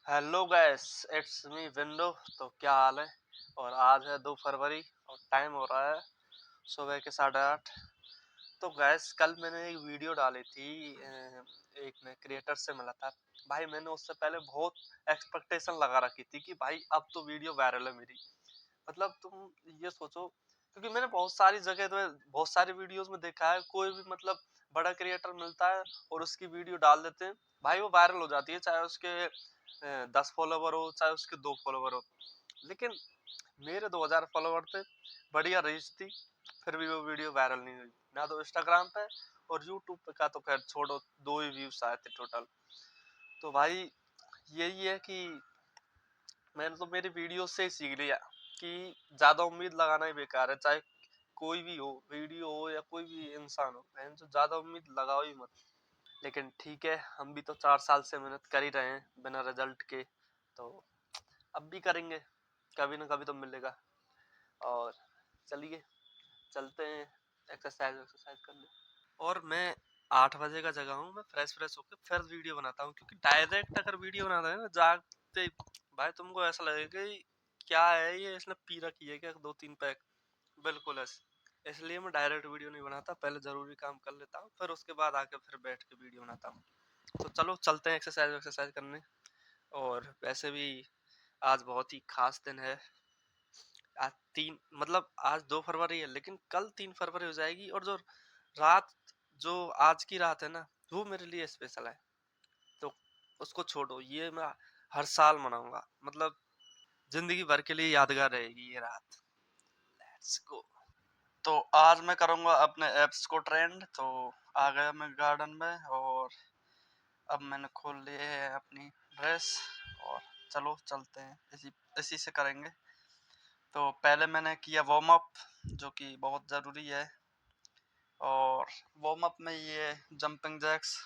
Hello guys, it's me window. तो क्या हाल है? और आज है 2 फरवरी और टाइम हो रहा है सुबह के 8:30। तो गैस, कल मैंने एक वीडियो डाली थी। एक मैं क्रिएटर से मिला था। भाई मैंने उससे पहले बहुत एक्सपेक्टेशन लगा रखी थी कि भाई अब तो वीडियो वायरल है मेरी। मतलब तुम ये सोचो, क्योंकि मैंने बहुत सारी जगह तो बहुत सारी वीडियोस में देखा है, कोई भी मतलब बड़ा क्रिएटर मिलता है और उसकी वीडियो डाल देते हैं, भाई वो वायरल हो जाती है, चाहे उसके 10 फॉलोवर हो चाहे उसके 2 फॉलोवर हो। लेकिन मेरे 2000 फॉलोवर थे, बढ़िया रीच थी, फिर भी वो वीडियो वायरल नहीं हुई ना। तो इंस्टाग्राम पे और यूट्यूब पे का तो खैर छोड़ो, 2 ही व्यूज आए थे टोटल। तो भाई यही है कि मैंने तो मेरी वीडियो से ही सीख लिया कि ज्यादा उम्मीद लगाना ही बेकार है, चाहे कोई भी हो, वीडियो हो या कोई भी इंसान हो, मैंने तो ज्यादा उम्मीद लगाओ ही मत। लेकिन ठीक है, हम भी तो 4 साल से मेहनत कर ही रहे हैं बिना रिजल्ट के, तो अब भी करेंगे, कभी ना कभी तो मिलेगा। और चलिए चलते हैं एक्सरसाइज एक्सरसाइज करने। और मैं 8 बजे का जगह हूँ, मैं फ्रेश फ्रेश होकर फिर वीडियो बनाता हूँ, क्योंकि डायरेक्ट अगर वीडियो बनाता है ना जागते, भाई तुमको ऐसा लगेगा कि क्या है ये, इसने पी रखी है क्या 2-3 पैक, बिल्कुल ऐसे। इसलिए मैं डायरेक्ट वीडियो नहीं बनाता, पहले जरूरी काम कर लेता हूँ, फिर उसके बाद आके फिर बैठ के वीडियो बनाता हूँ। तो चलो चलते हैं एक्सरसाइज एक्सरसाइज करने। और वैसे भी आज बहुत ही खास दिन है। आज तीन मतलब आज 2 फरवरी है, लेकिन कल 3 फरवरी हो जाएगी, और जो रात, जो आज की रात है ना, वो मेरे लिए स्पेशल है। तो उसको छोड़ो, ये मैं हर साल मनाऊंगा, मतलब जिंदगी भर के लिए यादगार रहेगी ये रात। Let's go. तो आज मैं करूंगा अपने एप्स को ट्रेंड। तो आ गया मैं गार्डन में, और अब मैंने खोल लिए है अपनी ड्रेस, और चलो चलते हैं, इसी इसी से करेंगे। तो पहले मैंने किया वार्म अप, जो कि बहुत ज़रूरी है। और वार्म अप में ये जंपिंग जैक्स,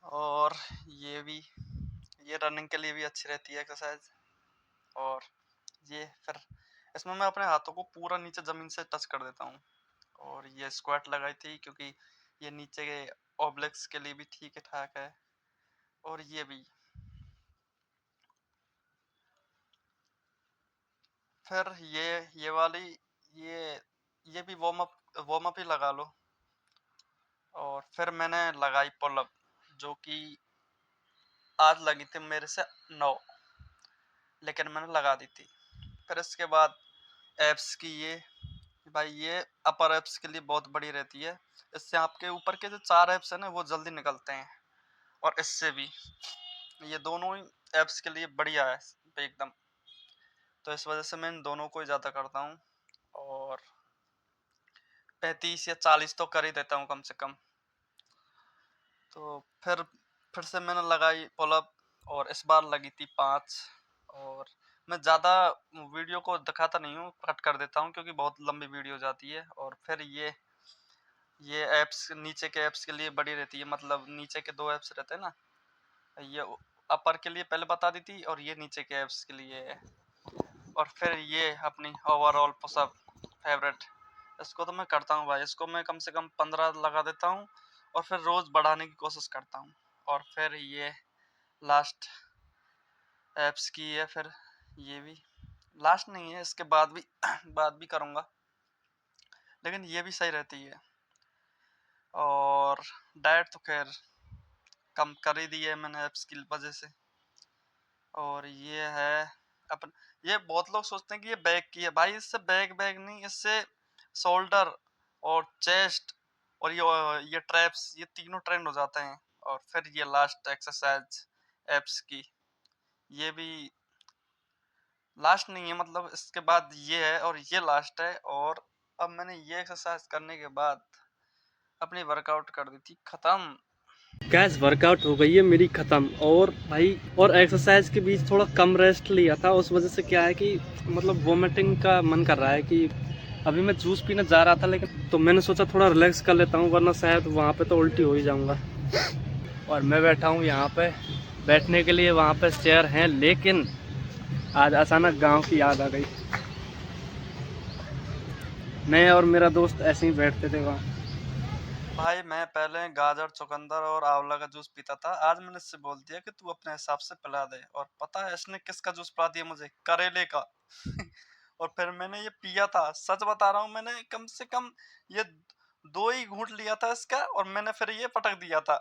और ये भी, ये रनिंग के लिए भी अच्छी रहती है एक्सरसाइज। और ये फिर इसमें मैं अपने हाथों को पूरा नीचे ज़मीन से टच कर देता हूँ। और ये स्क्वाट लगाई थी, क्योंकि ये नीचे के ऑब्लिक्स के लिए भी ठीक ठाक है। और ये भी, फिर ये वाली, ये ये भी वार्म अप ही लगा लो। और फिर मैंने लगाई पुलअप, जो कि आज लगी थी मेरे से 9, लेकिन मैंने लगा दी थी। फिर इसके बाद एप्स की, ये भाई ये अपर एप्स के लिए बहुत बड़ी रहती है। इससे आपके ऊपर के जो 4 एप्स है ना, वो जल्दी निकलते हैं। और इससे भी, ये दोनों ही एप्स के लिए बढ़िया है एकदम। तो इस वजह से मैं इन दोनों को ही ज़्यादा करता हूँ। और 35 या 40 तो कर ही देता हूँ कम से कम। तो फिर से मैंने लगाई पुलअप, और इस बार लगी थी 5। और मैं ज़्यादा वीडियो को दिखाता नहीं हूँ, कट कर देता हूँ, क्योंकि बहुत लंबी वीडियो जाती है। और फिर ये एप्स, नीचे के एप्स के लिए बड़ी रहती है, मतलब नीचे के 2 एप्स रहते हैं ना, ये अपर के लिए पहले बता दी थी, और ये नीचे के एप्स के लिए है। और फिर ये अपनी ओवरऑल पुशअप फेवरेट, इसको तो मैं करता हूँ भाई, इसको मैं कम से कम 15 लगा देता हूँ, और फिर रोज़ बढ़ाने की कोशिश करता हूँ। और फिर ये लास्ट एप्स की है, फिर ये भी लास्ट नहीं है, इसके बाद भी बाद भी करूँगा, लेकिन ये भी सही रहती है। और डाइट तो खैर कम कर ही दी है मैंने एप्स की वजह से। और ये है अपन, ये बहुत लोग सोचते हैं कि ये बैक की है, भाई इससे बैक बैक नहीं, इससे शोल्डर और चेस्ट और ये ट्रैप्स, ये तीनों ट्रेंड हो जाते हैं। और फिर ये लास्ट एक्सरसाइज एप्स की, ये भी लास्ट नहीं है, मतलब इसके बाद ये है और ये लास्ट है। और अब मैंने ये एक्सरसाइज करने के बाद अपनी वर्कआउट कर दी थी खत्म। गैस वर्कआउट हो गई है मेरी ख़त्म। और भाई, और एक्सरसाइज के बीच थोड़ा कम रेस्ट लिया था, उस वजह से क्या है कि मतलब वोमिटिंग का मन कर रहा है कि अभी मैं जूस पीने जा रहा था, लेकिन तो मैंने सोचा थोड़ा रिलैक्स कर लेता हूँ, वरना शायद वहाँ पे तो उल्टी हो ही जाऊँगा। और मैं बैठा हूँ यहाँ पे, बैठने के लिए वहाँ पे चेयर हैं, लेकिन आज अचानक गाँव की याद आ गई। मैं और मेरा दोस्त ऐसे ही बैठते थे वहाँ। भाई मैं पहले गाजर, चुकंदर और आंवला का जूस पीता था। आज मैंने इससे बोल दिया कि तू अपने हिसाब से पिला दे। और पता है इसने किसका जूस पिला दिया मुझे? करेले का। और फिर मैंने ये पिया था, सच बता रहा हूँ, मैंने कम से कम ये 2 ही घूंट लिया था इसका और मैंने फिर ये पटक दिया था।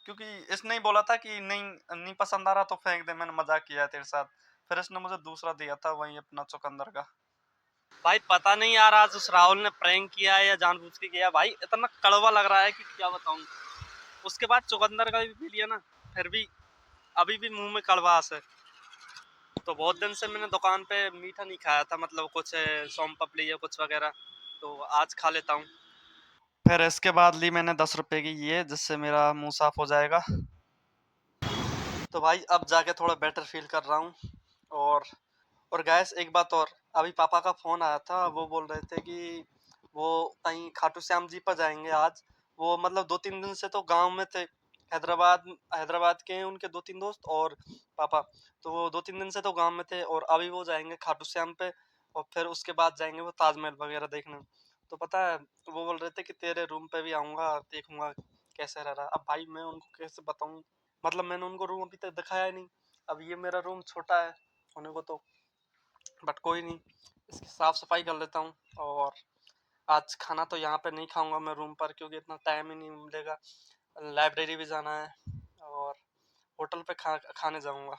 क्योंकि इसने ही बोला था कि नहीं नहीं पसंद आ रहा तो फेंक दे, मैंने मजाक किया है तेरे साथ। फिर इसने मुझे दूसरा दिया था, वही अपना चुकंदर का। भाई पता नहीं यार आज उस राहुल ने प्रैंक किया है या जानबूझ के किया, भाई इतना कड़वा लग रहा है कि क्या बताऊं। उसके बाद चुकंदर का भी पी लिया ना, फिर भी अभी भी मुंह में कड़वाहट है। तो बहुत दिन से मैंने दुकान पे मीठा नहीं खाया था, मतलब कुछ सोम पापड़ी या कुछ वगैरह, तो आज खा लेता हूँ। फिर इसके बाद ली मैंने 10 रुपए की ये, जिससे मेरा मुंह साफ हो जाएगा। तो भाई अब जाके थोड़ा बेटर फील कर रहा हूँ। और गैस एक बात और, अभी पापा का फोन आया था, वो बोल रहे थे कि वो कहीं खाटू श्याम जी पर जाएंगे आज। वो मतलब 2-3 दिन से तो गांव में थे, हैदराबाद हैदराबाद के हैं उनके 2-3 दोस्त और पापा। तो वो 2-3 दिन से तो गांव में थे और अभी वो जाएंगे खाटू श्याम पे। और फिर उसके बाद जाएंगे वो ताजमहल वगैरह देखने। तो पता है वो बोल रहे थे कि तेरे रूम पे भी आऊंगा, देखूंगा कैसे रह रहा है। अब भाई मैं उनको कैसे बताऊं, मतलब मैंने उनको रूम अभी तक दिखाया ही नहीं। अब ये मेरा रूम छोटा है होने को तो, बट कोई नहीं, इसकी साफ सफाई कर लेता हूँ। और आज खाना तो यहाँ पे नहीं खाऊंगा मैं रूम पर, क्योंकि इतना टाइम ही नहीं मिलेगा। लाइब्रेरी भी जाना है और होटल पे खाने जाऊंगा,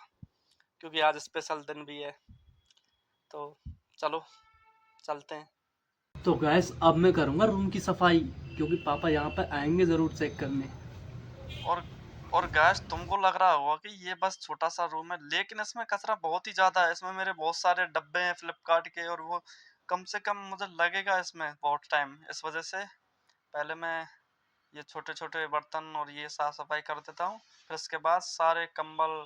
क्योंकि आज स्पेशल दिन भी है। तो चलो चलते हैं। तो गैस अब मैं करूँगा रूम की सफाई, क्योंकि पापा यहाँ पे आएंगे ज़रूर चेक करने। और गैस तुमको लग रहा होगा कि ये बस छोटा सा रूम है, लेकिन इसमें कचरा बहुत ही ज्यादा है। इसमें मेरे बहुत सारे डब्बे हैं फ्लिपकार्ट के, और वो कम से कम मुझे लगेगा इसमें बहुत टाइम। इस वजह से पहले मैं ये छोटे छोटे बर्तन और ये साफ सफाई कर देता हूँ। फिर इसके बाद सारे कंबल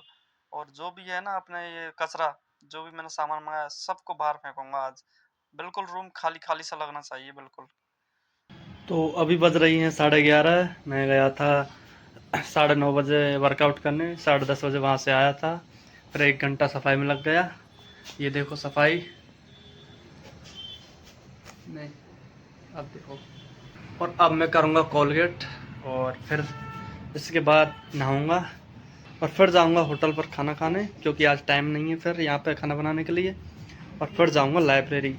और जो भी है ना अपने ये कचरा, जो भी मैंने सामान मंगाया सबको बाहर फेंकूंगा आज। बिल्कुल रूम खाली खाली सा लगना चाहिए बिल्कुल। तो अभी बज रही हैं 11:30। मैं गया था 9:30 बजे वर्कआउट करने, 10:30 बजे वहाँ से आया था। फिर 1 घंटा सफाई में लग गया। ये देखो सफाई, नहीं अब देखो। और अब मैं करूँगा कोलगेट और फिर इसके बाद नहाऊँगा और फिर जाऊँगा होटल पर खाना खाने, क्योंकि आज टाइम नहीं है फिर यहाँ पे खाना बनाने के लिए। और फिर जाऊँगा लाइब्रेरी।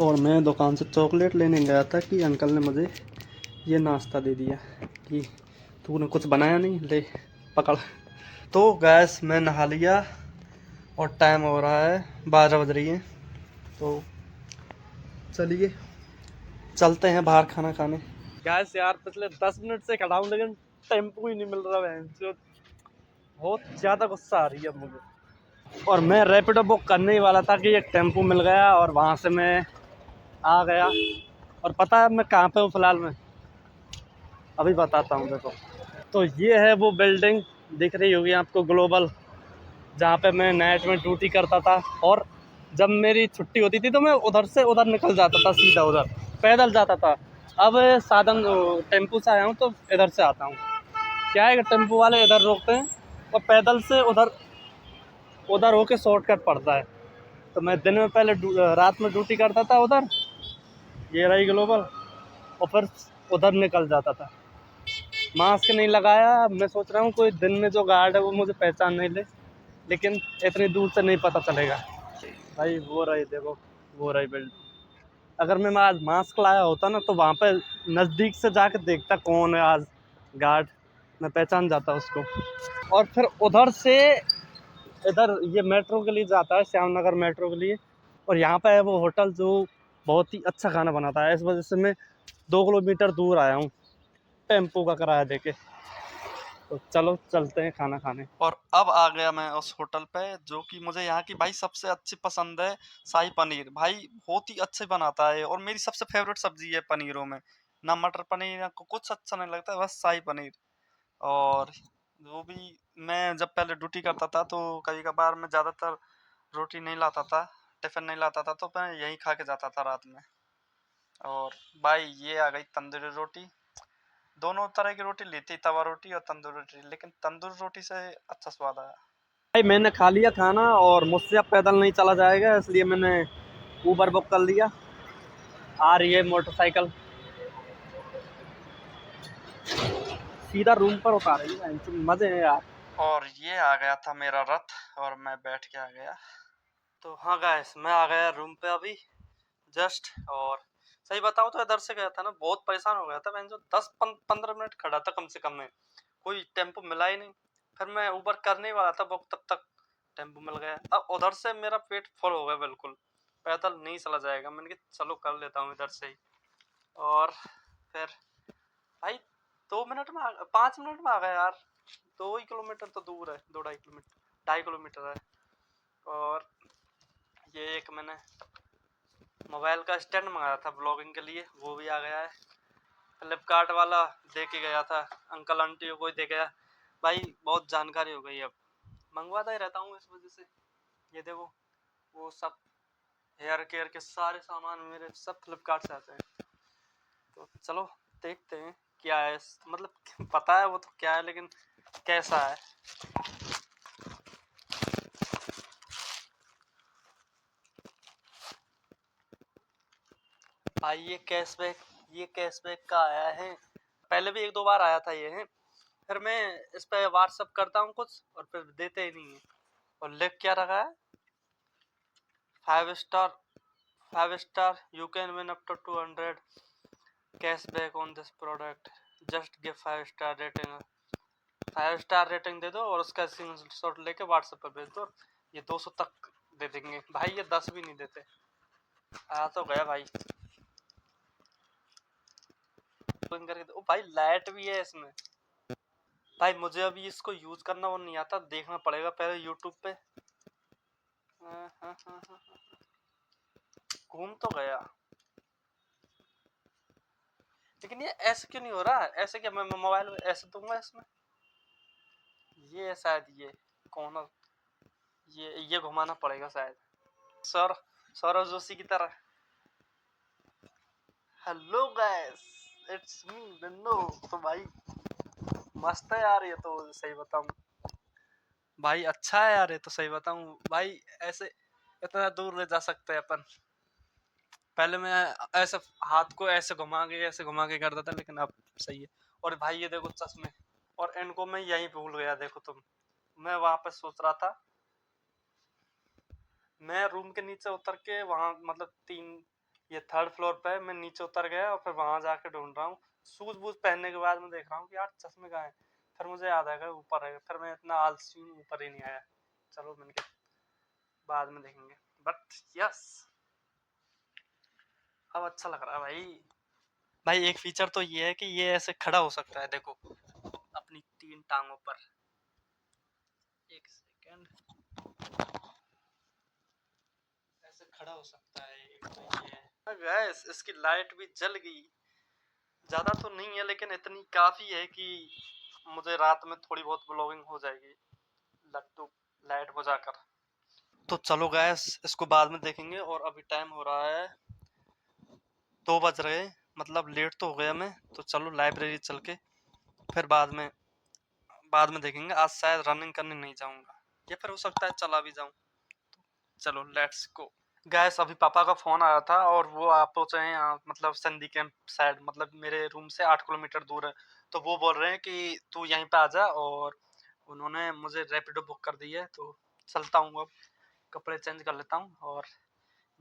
और मैं दुकान से चॉकलेट लेने गया था कि अंकल ने मुझे ये नाश्ता दे दिया कि तूने कुछ बनाया नहीं, ले पकड़। तो गैस मैं नहा लिया और टाइम हो रहा है 12 बज रही है। तो चलिए चलते हैं बाहर खाना खाने। गैस यार पिछले 10 मिनट से खड़ा हूँ लेकिन टेम्पो ही नहीं मिल रहा है, जो बहुत ज़्यादा गुस्सा आ रही है मुझे। और मैं रैपिडो बुक करने ही वाला था कि एक टेम्पो मिल गया और वहाँ से मैं आ गया। और पता है मैं कहाँ पे हूँ फ़िलहाल? में अभी बताता हूँ देखो। तो ये है वो बिल्डिंग, दिख रही होगी आपको, ग्लोबल, जहाँ पे मैं नाइट में ड्यूटी करता था। और जब मेरी छुट्टी होती थी तो मैं उधर से उधर निकल जाता था, सीधा उधर पैदल जाता था। अब साधन टेम्पू से आया हूँ तो इधर से आता हूँ। क्या है कि टेम्पू वाले इधर रोकते हैं और पैदल से उधर उधर होके शॉर्टकट पड़ता है। तो मैं दिन में पहले रात में ड्यूटी करता था उधर, ये रही ग्लोबल, और फिर उधर निकल जाता था। मास्क नहीं लगाया, मैं सोच रहा हूँ कोई दिन में जो गार्ड है वो मुझे पहचान नहीं ले, लेकिन इतनी दूर से नहीं पता चलेगा। भाई वो रही देखो, वो रही बिल्डिंग। अगर मैं आज मास्क लाया होता ना तो वहाँ पे नज़दीक से जाके देखता कौन है आज गार्ड, मैं पहचान जाता उसको। और फिर उधर से इधर ये मेट्रो के लिए जाता है, श्यामनगर मेट्रो के लिए। और यहाँ पे है वो होटल जो बहुत ही अच्छा खाना बनाता है, इस वजह से मैं 2 किलोमीटर दूर आया हूँ टेम्पो का किराया देके। तो चलो चलते हैं खाना खाने। और अब आ गया मैं उस होटल पे जो कि मुझे यहाँ की भाई सबसे अच्छी पसंद है, शाही पनीर। भाई बहुत ही अच्छे बनाता है और मेरी सबसे फेवरेट सब्जी है पनीरों में। ना मटर पनीर, ना कुछ अच्छा नहीं लगता, बस शाही पनीर। और वो भी मैं जब पहले ड्यूटी करता था तो कभी कभार मैं ज़्यादातर रोटी नहीं लाता था, टिफिन नहीं लाता था, तो मैं यहीं खा के जाता था रात में। और भाई ये आ गई तंदूरी रोटी। दोनों तरह की रोटी ली थी, तवा रोटी और तंदूरी रोटी, लेकिन तंदूरी रोटी से अच्छा स्वाद आया। भाई मैंने खा लिया खाना और मुझसे अब पैदल नहीं चला जाएगा, इसलिए मैंने ऊबर बुक कर लिया। आ रही है मोटरसाइकिल, सीधा रूम पर उतार रही है, मजे हैं यार। और ये आ गया था मेरा रथ और मैं बैठ के आ गया। तो हाँ गाइस, मैं आ गया रूम पे अभी जस्ट। और सही बताऊँ तो इधर से गया था ना, बहुत परेशान हो गया था मैं, जो 10-15 मिनट खड़ा था कम से कम में, कोई टेम्पो मिला ही नहीं। फिर मैं ऊबर करने ही वाला था बुक, तब तक टेम्पो मिल गया। अब उधर से मेरा पेट फुल हो गया बिल्कुल, पैदल नहीं चला जाएगा, मैंने कहा चलो कर लेता हूँ इधर से ही। और फिर भाई 2 मिनट में 5 मिनट में आ गया यार। 2 ही किलोमीटर तो दूर है, 2-2.5 किलोमीटर, 2.5 किलोमीटर है। और ये एक मैंने मोबाइल का स्टैंड मंगाया था ब्लॉगिंग के लिए, वो भी आ गया है। फ्लिपकार्ट वाला दे के गया था, अंकल आंटी को दे गया। भाई बहुत जानकारी हो गई, अब मंगवाता ही रहता हूँ इस वजह से। ये देखो वो सब हेयर केयर के सारे सामान मेरे सब फ्लिपकार्ट से आते हैं। तो चलो देखते हैं क्या है, मतलब पता है वो तो क्या है, लेकिन कैसा है। भाई ये कैशबैक का आया है, पहले भी 1-2 बार आया था ये है। फिर मैं इस पे व्हाट्सअप करता हूँ कुछ और फिर देते ही नहीं है। और लिख क्या रखा है, 5 star, 5 star, you can win up to 200 cashback on this product, just give 5 star rating. 5 star rating दे दो और उसका स्क्रीनशॉट लेके व्हाट्सएप पर भेज दो, ये 200 तक दे देंगे। भाई ये 10 भी नहीं देते। आ तो गया भाई, करके ओ भाई लाइट भी है इसमें। भाई मुझे अभी इसको यूज करना वो नहीं आता, देखना पड़ेगा पहले यूट्यूब पे। घूम तो गया, लेकिन ये ऐसे क्यों नहीं हो रहा? ऐसे क्या मैं मोबाइल में ऐसे दूंगा इसमें, ये शायद ये कॉर्नर, ये घुमाना पड़ेगा शायद, सर सौरभ जोशी की तरह। Hello guys, it's me Binno. तो भाई मस्त है यार ये तो, सही बताऊं भाई, अच्छा है यार ये तो, सही बताऊं भाई। ऐसे इतना दूर ले जा सकते हैं अपन। पहले मैं ऐसे हाथ को ऐसे घुमा के करता था, लेकिन अब सही है। और भाई ये देखो चश्मे, और इनको मैं यहीं भूल गया, देखो तुम। मैं वहां पे सोच रहा था, मैं रूम के नीचे उतर के वहां, मतलब ये 3rd फ्लोर पे मैं नीचे उतर गया और फिर वहां जाके ढूंढ रहा हूँ। सूज बूज पहनने के बाद मैं देख रहा हूँ कि यार चश्मे कहाँ हैं। फिर मुझे याद आएगा ऊपर है, फिर मैं इतना आलसी हूँ, ऊपर ही नहीं आया। चलो मैंने कहा बाद में देखेंगे, बट यस अब अच्छा लग रहा है भाई। भाई एक फीचर तो ये है कि ये ऐसे खड़ा हो सकता है, देखो अपनी 3 टांगों पर। एक सेकेंड, ऐसे खड़ा हो सकता है। एक तो ये है गैस, इसकी लाइट भी जल गई। ज्यादा तो नहीं है लेकिन इतनी काफी है कि मुझे रात में थोड़ी बहुत ब्लॉगिंग हो जाएगी लट्टू लाइट बुझाकर। तो चलो गैस इसको बाद में देखेंगे। और अभी टाइम हो रहा है 2 बज रहे, मतलब लेट तो हो गया मैं। तो चलो लाइब्रेरी चल के फिर बाद में देखेंगे। आज शायद रनिंग करने नहीं जाऊंगा, या फिर हो सकता है चला भी जाऊं। चलो लेट्स गो। गैस अभी पापा का फोन आया था और वो आप पहुंचे हैं यहाँ, मतलब संधी कैंप साइड, मतलब मेरे रूम से 8 किलोमीटर दूर है। तो वो बोल रहे हैं कि तू यहीं पे आ जा, और उन्होंने मुझे रैपिडो बुक कर दी है। तो चलता हूँ, अब कपड़े चेंज कर लेता हूँ। और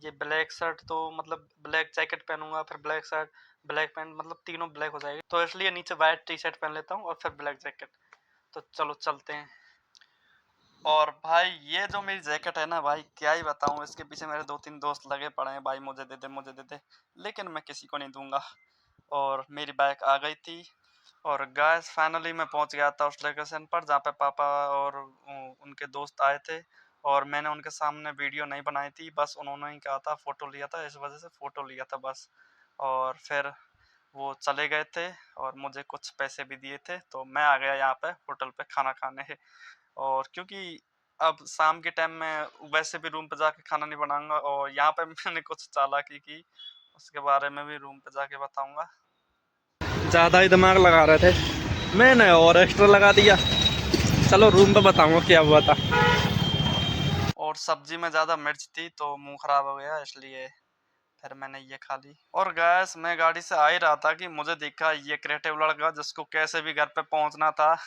ये ब्लैक शर्ट, तो मतलब ब्लैक जैकेट पहनूंगा, फिर ब्लैक शर्ट, ब्लैक पैंट, मतलब तीनों ब्लैक हो जाएगी। तो इसलिए नीचे वाइट टी शर्ट पहन लेता हूँ और फिर ब्लैक जैकेट। तो चलो चलते हैं। और भाई ये जो मेरी जैकेट है ना भाई, क्या ही बताऊं, इसके पीछे मेरे 2-3 दोस्त लगे पड़े हैं भाई, मुझे दे दे मुझे दे दे, लेकिन मैं किसी को नहीं दूंगा। और मेरी बाइक आ गई थी। और गाइस फाइनली मैं पहुंच गया था उस लोकेशन पर जहाँ पे पापा और उनके दोस्त आए थे। और मैंने उनके सामने वीडियो नहीं बनाई थी, बस उन्होंने ही कहा था फोटो लिया था, इस वजह से फोटो लिया था बस। और फिर वो चले गए थे और मुझे कुछ पैसे भी दिए थे, तो मैं आ गया यहाँ पे होटल पे खाना खाने। और क्योंकि अब शाम के टाइम में वैसे भी रूम पे जाके खाना नहीं बनाऊंगा, और यहाँ पे मैंने कुछ चालाकी की, उसके बारे में भी रूम पे जाके बताऊंगा। ज़्यादा ही दिमाग लगा रहे थे, मैंने और एक्स्ट्रा लगा दिया। चलो रूम पे बताऊंगा क्या हुआ था। और सब्जी में ज़्यादा मिर्च थी तो मुंह खराब हो गया, इसलिए फिर मैंने ये खा ली। और गैस मैं गाड़ी से आ ही रहा था कि मुझे दिखा ये क्रिएटिव लड़का जिसको कैसे भी घर पे पहुंचना था,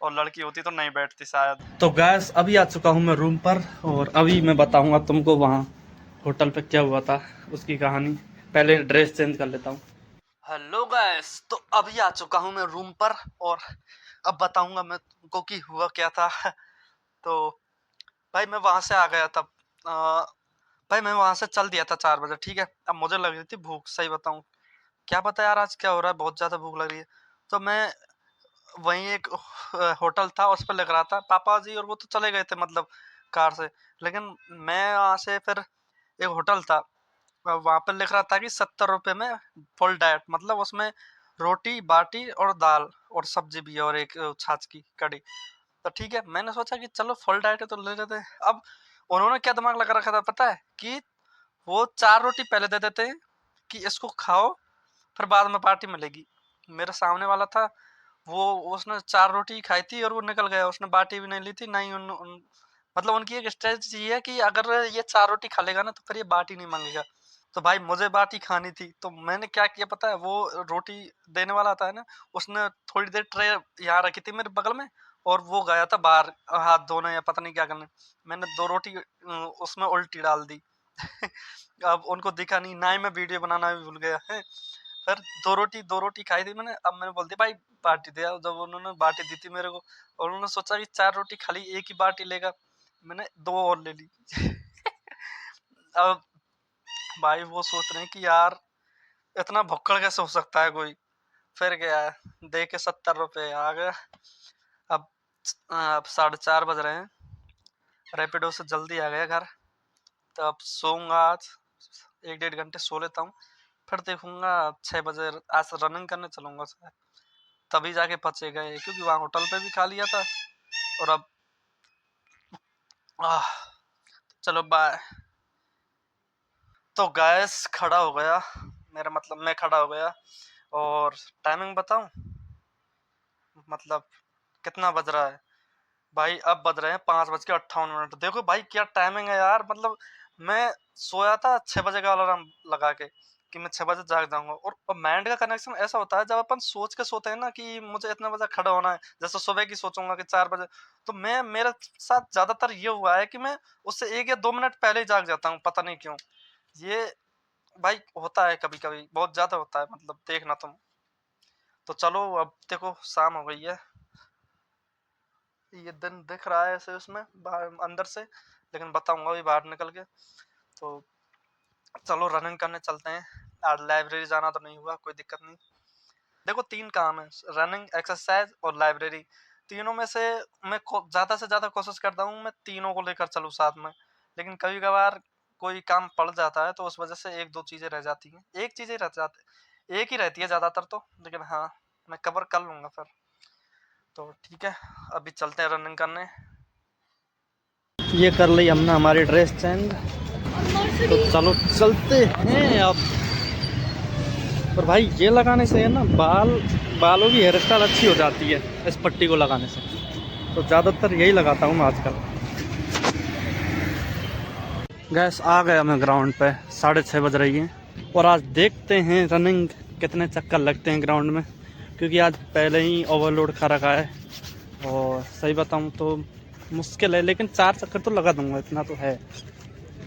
और लड़की होती तो नहीं बैठती शायद। तो गैस अभी आ चुका हूँ मैं रूम पर, और अभी मैं बताऊंगा तुमको वहाँ होटल पे क्या हुआ था, उसकी कहानी। पहले ड्रेस चेंज कर लेता हूँ। हेलो गैस, तो अभी आ चुका हूँ मैं रूम पर, और अब बताऊंगा मैं तुमको कि हुआ क्या था। तो भाई मैं वहां से आ गया था, भाई मैं वहां से चल दिया था 4 बजे, ठीक है। अब मुझे लग रही थी भूख, सही बताऊं क्या पता यार आज क्या हो रहा है, बहुत ज्यादा भूख लग रही है। तो मैं वहीं एक होटल था, उस पर लग रहा था, पापा जी और वो तो चले गए थे मतलब कार से, लेकिन मैं वहां से फिर एक होटल था, वहां पर लिख रहा था कि 70 रुपए में फुल डाइट, मतलब उसमें रोटी बाटी और दाल और सब्जी भी और एक छाछ की कड़ी। तो ठीक है, मैंने सोचा कि चलो फुल डाइट है तो ले लेते हैं। अब उन्होंने क्या दिमाग लगा रखा था पता है, कि वो 4 रोटी पहले दे देते हैं कि इसको खाओ, फिर बाद में पार्टी मिलेगी। मेरे सामने वाला था, वो उसने 4 रोटी खाई थी और वो निकल गया, उसने बाटी भी नहीं ली थी, ना ही मतलब उनकी एक स्ट्रेटजी है कि अगर ये 4 रोटी खा लेगा ना तो फिर ये बाटी नहीं मांगेगा। तो भाई मुझे बाटी खानी थी, तो मैंने क्या किया पता है, वो रोटी देने वाला था ना, उसने थोड़ी देर ट्रे यहाँ रखी थी मेरे बगल में, और वो गया था बाहर हाथ धोने या पता नहीं क्या करने। मैंने 2 रोटी उसमें उल्टी डाल दी। अब उनको दिखा नहीं, ना ही मैं वीडियो बनाना भी भूल गया है। फिर दो रोटी खाई थी मैंने, अब मैंने बोल दिया भाई बाटी दे। जब उन्होंने बाटी दी थी मेरे को, और उन्होंने सोचा कि 4 रोटी खाली एक ही बाटी लेगा, मैंने 2 और ले ली। अब भाई वो सोच रहे हैं कि यार इतना भुक्कड़ कैसे हो सकता है कोई। फिर गया, दे के 70 रुपए आ गया। अब 4:30 बज रहे हैं, रैपिडो से जल्दी आ गया घर। तो अब सोऊंगा आज, 1-1.5 घंटे सो लेता हूँ, फिर देखूंगा 6 बजे आज रनिंग करने चलूंगा शायद, तभी जाके पचेगा ये, क्योंकि वहाँ होटल पे भी खा लिया था। और अब आह, चलो बाय। तो गैस खड़ा हो गया, मेरा मतलब मैं खड़ा हो गया, और टाइमिंग बताऊं, मतलब कितना बज रहा है भाई, अब बज रहे हैं 5:58। देखो भाई क्या टाइमिंग है यार, मतलब मैं सोया था 6 बजे का अलार्म लगा के कि मैं 6 बजे जाग जाऊंगा। और माइंड का कनेक्शन ऐसा होता है जब अपन सोच के सोते हैं ना कि मुझे इतना बजे खड़ा होना है, जैसे सुबह की सोचूंगा कि 4 बजे, तो मैं मेरे साथ ज्यादातर ये हुआ है कि मैं उससे 1 या 2 मिनट पहले ही जाग जाता हूँ, पता नहीं क्यों। ये भाई होता है कभी कभी, बहुत ज्यादा होता है, मतलब देखना तुम। तो चलो अब देखो शाम हो गई है, ये दिन दिख रहा है ऐसे उसमें बाहर अंदर से, लेकिन बताऊंगा अभी बाहर निकल के। तो चलो रनिंग करने चलते हैं। आज लाइब्रेरी जाना तो नहीं हुआ, कोई दिक्कत नहीं। देखो 3 काम है, रनिंग, एक्सरसाइज और लाइब्रेरी। तीनों में से मैं ज्यादा से ज्यादा कोशिश करता हूँ मैं तीनों को लेकर चलूँ साथ में, लेकिन कभी कभार कोई काम पड़ जाता है तो उस वजह से 1-2 चीजें रह जाती हैं, एक चीजें रह जाती, एक ही रहती है ज्यादातर तो, लेकिन हाँ मैं कवर कर लूंगा फिर। तो ठीक है, अभी चलते हैं रनिंग करने। ये कर ली हमने हमारी ड्रेस चेंज, तो चलो चलते हैं अब। और भाई ये लगाने से है ना, बालों की हेयर स्टाइल अच्छी हो जाती है इस पट्टी को लगाने से, तो ज़्यादातर यही लगाता हूँ मैं आजकल। गैस आ गया मैं ग्राउंड पे, 6:30 बज रही है, और आज देखते हैं रनिंग कितने चक्कर लगते हैं ग्राउंड में, क्योंकि आज पहले ही ओवरलोड खा रखा है। और सही बताऊँ तो मुश्किल है, लेकिन 4 चक्कर तो लगा दूंगा, इतना तो है।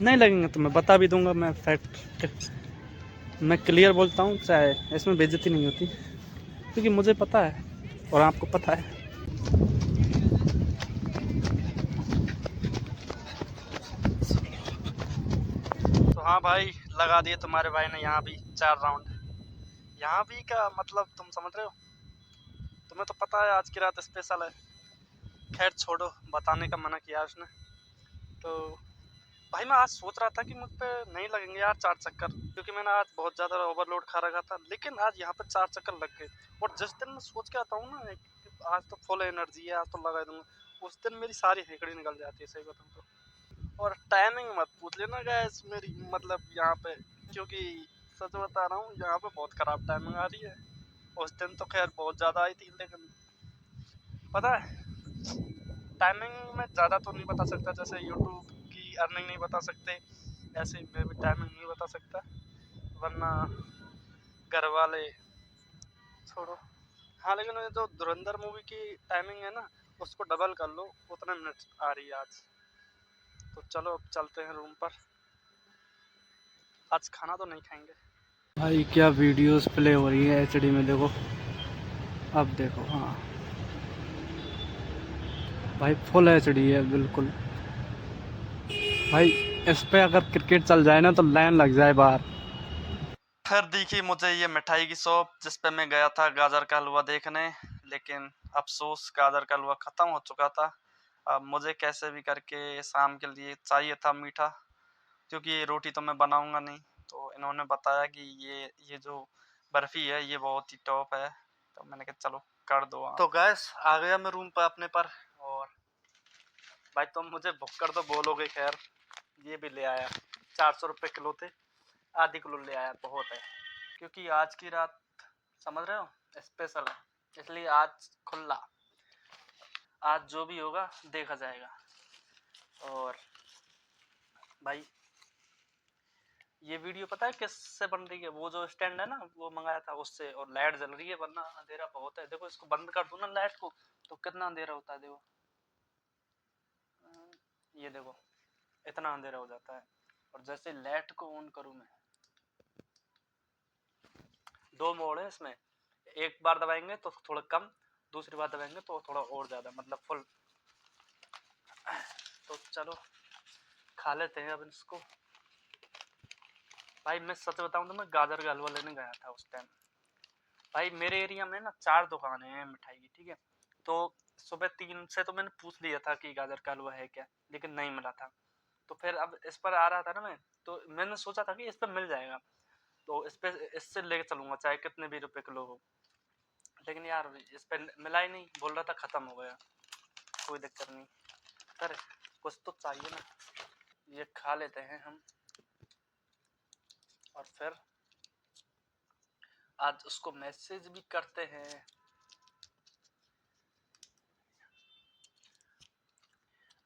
नहीं लगेंगे तो मैं बता भी दूंगा, मैं फैक्ट, मैं क्लियर बोलता हूँ, चाहे इसमें बेइज्जती नहीं होती, क्योंकि मुझे पता है और आपको पता है। तो हाँ भाई, लगा दिए तुम्हारे भाई ने यहाँ भी 4 राउंड। यहाँ भी का मतलब तुम समझ रहे हो, तुम्हें तो पता है आज की रात स्पेशल है। खैर छोड़ो, बताने का मना किया उसने। तो भाई मैं आज सोच रहा था कि मुझ पे नहीं लगेंगे यार 4 चक्कर, क्योंकि मैंने आज बहुत ज़्यादा ओवरलोड खा रखा था, लेकिन आज यहाँ पे 4 चक्कर लग गए। और जिस दिन मैं सोच के आता हूँ ना आज तो फुल एनर्जी है, आज तो लगा दूंगा, उस दिन मेरी सारी हेकड़ी निकल जाती है, सही बताऊँ तो। और टाइमिंग मत पूछ लेना गैस मेरी, मतलब यहाँ पे, क्योंकि सच बता रहा हूँ यहाँ पे बहुत खराब टाइमिंग आ रही है। उस दिन तो खैर बहुत ज़्यादा आई थी, लेकिन पता है टाइमिंग में ज़्यादा तो नहीं बता सकता, जैसे यूट्यूब की अर्निंग नहीं बता सकते, ऐसे मैं भी टाइमिंग नहीं बता सकता। वरना घर वाले छोड़ो। हाँ लेकिन ये जो धुरंधर मूवी की टाइमिंग है ना, उसको डबल कर लो, उतने मिनट आ रही है आज। तो चलो अब चलते हैं रूम पर। आज खाना तो नहीं खाएंगे भाई। क्या वीडियोस प्ले हो रही है एचडी में, देखो अब देखो। हाँ भाई फुल एचडी है बिल्कुल भाई। इस पे अगर क्रिकेट चल जाए ना तो लाइन लग जाए बाहर। फिर दिखी मुझे ये मिठाई की शॉप जिस पे मैं गया था गाजर का हलवा देखने, लेकिन अफसोस गाजर का हलवा खत्म हो चुका था। अब मुझे कैसे भी करके शाम के लिए चाहिए था मीठा, क्योंकि रोटी तो मैं बनाऊंगा नहीं। तो इन्होंने बताया कि ये जो बर्फी है ये बहुत ही टॉप है, तो मैंने कहा चलो कर दो आप। तो गैस आ गया मैं रूम पर अपने पर, और भाई तुम मुझे भुक्कड़ तो बोलोगे, खैर ये भी ले आया। 400 रुपये किलो थे, आधी किलो ले आया, बहुत है। क्योंकि आज की रात समझ रहे हो स्पेशल है, इसलिए आज खुला। आज जो भी होगा देखा जाएगा। और भाई ये वीडियो पता है किससे बन रही है? वो जो स्टैंड है ना वो मंगाया था उससे, और लाइट जल रही है, वरना अंधेरा बहुत है। देखो इसको बंद कर दूं ना लाइट को तो कितना अंधेरा होता है, देखो ये देखो इतना अंधेरा हो जाता है। और जैसे लाइट को ऑन करूं मैं, दो मोड है इसमें, एक बार दबाएंगे तो थोड़ा कम, दूसरी बार दबाएंगे तो थोड़ा और ज्यादा, मतलब फुल। तो चलो खा लेते हैं अब इसको। भाई मैं सच बताऊं तो मैं गाजर का हलवा लेने गया था उस टाइम। भाई मेरे एरिया में ना 4 दुकानें हैं मिठाई की, ठीक है। तो सुबह 3 से तो मैंने पूछ लिया था कि गाजर का हलवा है क्या, लेकिन नहीं मिला था। तो फिर अब इस पर आ रहा था ना मैं, तो मैंने सोचा था कि इस पर मिल जाएगा, तो इस पे इससे लेके चलूंगा चाहे कितने भी रुपए किलो हो। लेकिन यार इस पे मिला ही नहीं, बोल रहा था खत्म हो गया। कोई दिक्कत नहीं, अरे कुछ तो चाहिए ना। ये खा लेते हैं हम, और फिर आज उसको मैसेज भी करते हैं।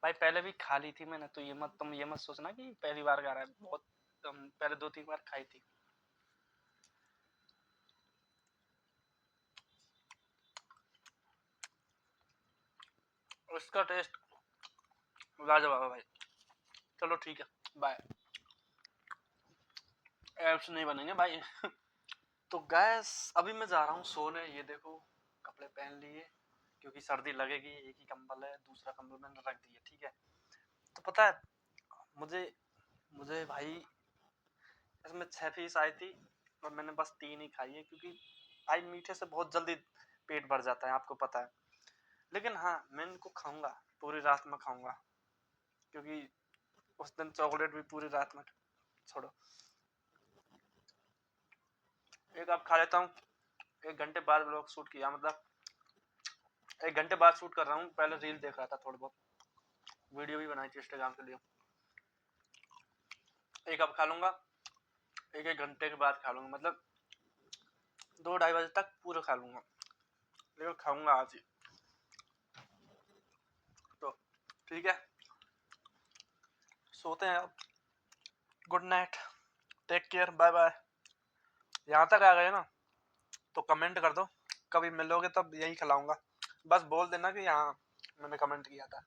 भाई पहले भी खा ली थी मैंने, तो तुम ये मत सोचना कि पहली बार खा रहा है, बहुत पहले 2-3 बार खाई थी। उसका टेस्ट लाजवाब है भाई। चलो ठीक है, बाय। एप्स नहीं बनेंगे भाई। तो गैस अभी मैं जा रहा हूँ सोने। ये देखो कपड़े पहन लिए, क्योंकि सर्दी लगेगी। एक ही कंबल है, दूसरा कंबल मैंने रख दिया, ठीक है। तो पता है मुझे मुझे भाई इसमें 6 पीस आई थी, और मैंने बस 3 ही खाई है, क्योंकि भाई मीठे से बहुत जल्दी पेट भर जाता है, आपको पता है। लेकिन हाँ मैं इनको खाऊंगा, पूरी रात में खाऊंगा, क्योंकि उस दिन चॉकलेट भी पूरी रात में। छोड़ो, एक अब खा लेता हूँ। 1 घंटे बाद ब्लॉग शूट किया, मतलब 1 घंटे बाद शूट कर रहा हूँ। पहले रील देख रहा था, थोड़ी बहुत वीडियो भी बनाई थी इंस्टाग्राम के लिए। एक अब खा लूंगा, 1-1 घंटे के बाद खा लूंगा, मतलब 2-2:30 बजे तक पूरा खा लूंगा, लेकिन खाऊंगा आज ही। तो ठीक है, सोते हैं अब। Good night, take care, bye bye. यहाँ तक आ गए ना तो कमेंट कर दो, कभी मिलोगे तब यही खिलाऊंगा। बस बोल देना कि यहाँ मैंने कमेंट किया था।